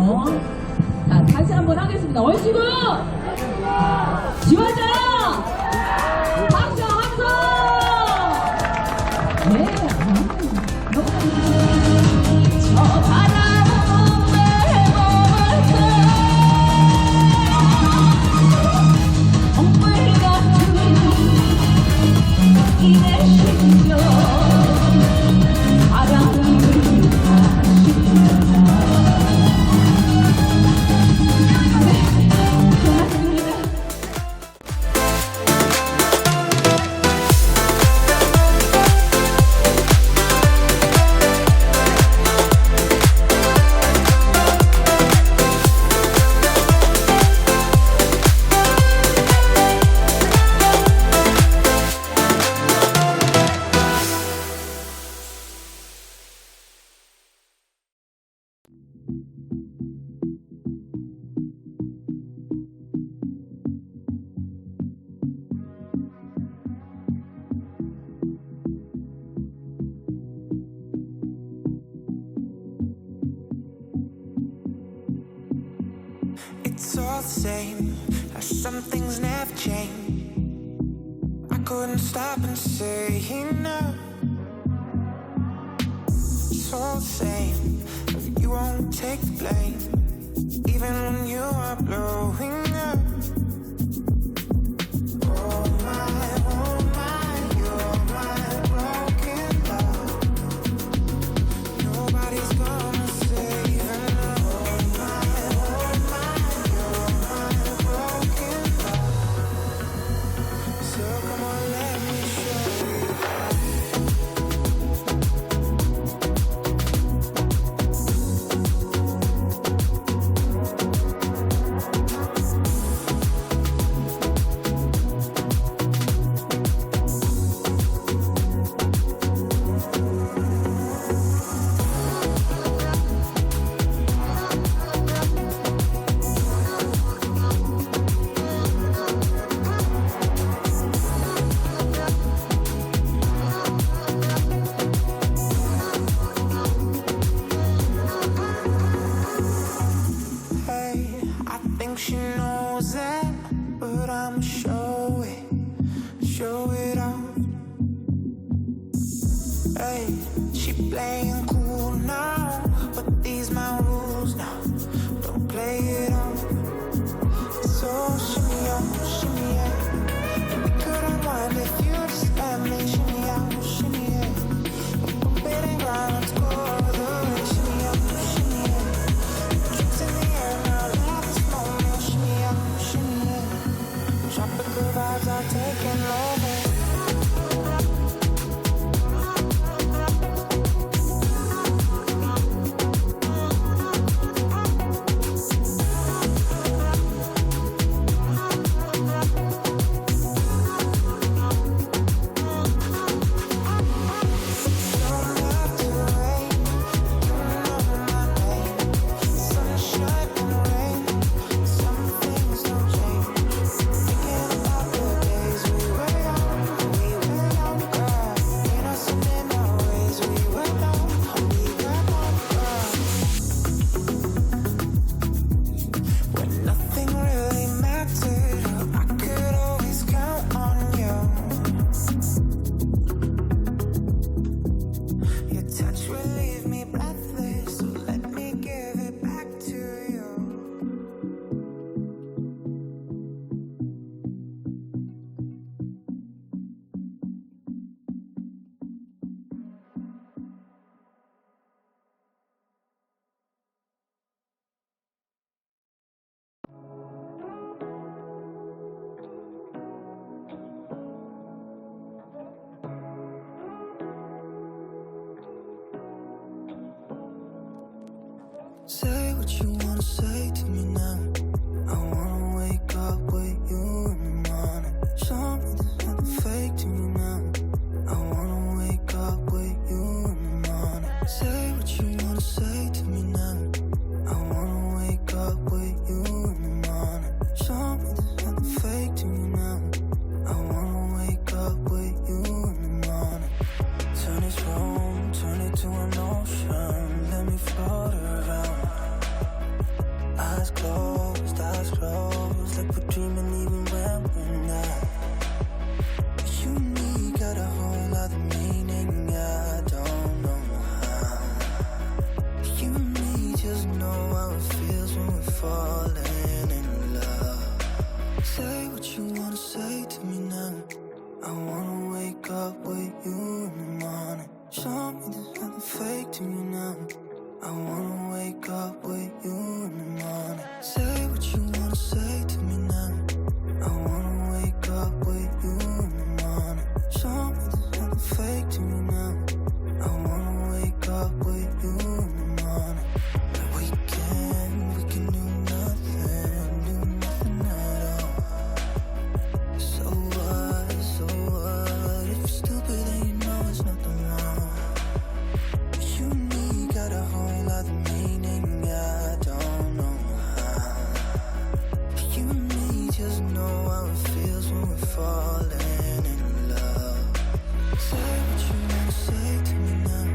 거예요. 자, 다시 한번 하겠습니다. 얼씨구! 지화자! 박수 함성! 네. 저 바람은 왜 멀었어? 엉물 같은 이내 심정 바람을 다시구나. It's all the same, how some things never change. I couldn't stop and say no. It's all the same, you won't take the blame, even when you are blowing up. Oh my, you're my broken love. Nobody's gonna save enough. She knows that, but I'ma show it off. Hey, she playing cool now, but these my rules now. Don't play it off. So shimmy on, shimmy yeah. We could unwind if you just let me shimmy out, shimmy yeah. Bump it and grind, let's go all the way. Shimmy out, shimmy yeah. Drinks in the air now, let us know. Tropical vibes are taking over. Say what you wanna say to me now. I wanna wake up with you in the morning. Show me there's nothing fake to me now. I wanna wake up with you in the morning. Say what you wanna say to me now. I wanna wake up with you in the morning. Show me there's nothing fake to me now. I wanna wake up with you in the morning. Turn this room, turn it to an ocean. Let me float around. how it feels when we're falling in love. Say what you wanna say to me now. I wanna wake up with you in the morning. Show me there's nothing fake to you now. I wanna wake up with you in the morning. Say what you wanna say to me now. I wanna wake up with you in the morning. Show me there's nothing fake to me now. I wanna wake up with you in the morning. We can do nothing at all. So what, if you're stupid then you know it's nothing wrong. You and me got a whole other meaning, I don't know how. You and me just know how it feels when we're falling in love. Say what you wanna say to me now.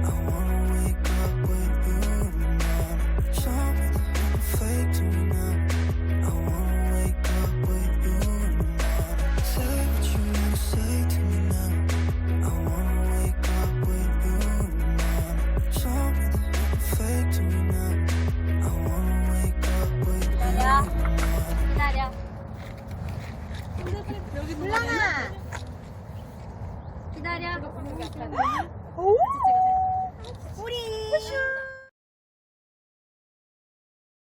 I wanna wake up with you in the morning. Show me there's nothing fake to me now. I wanna wake up with you in the morning. Say what you wanna say to me now. I wanna wake up with you in the morning. Show me there's nothing fake to me now. I wanna wake up with you in the morning. 기다려. 기다려. 오!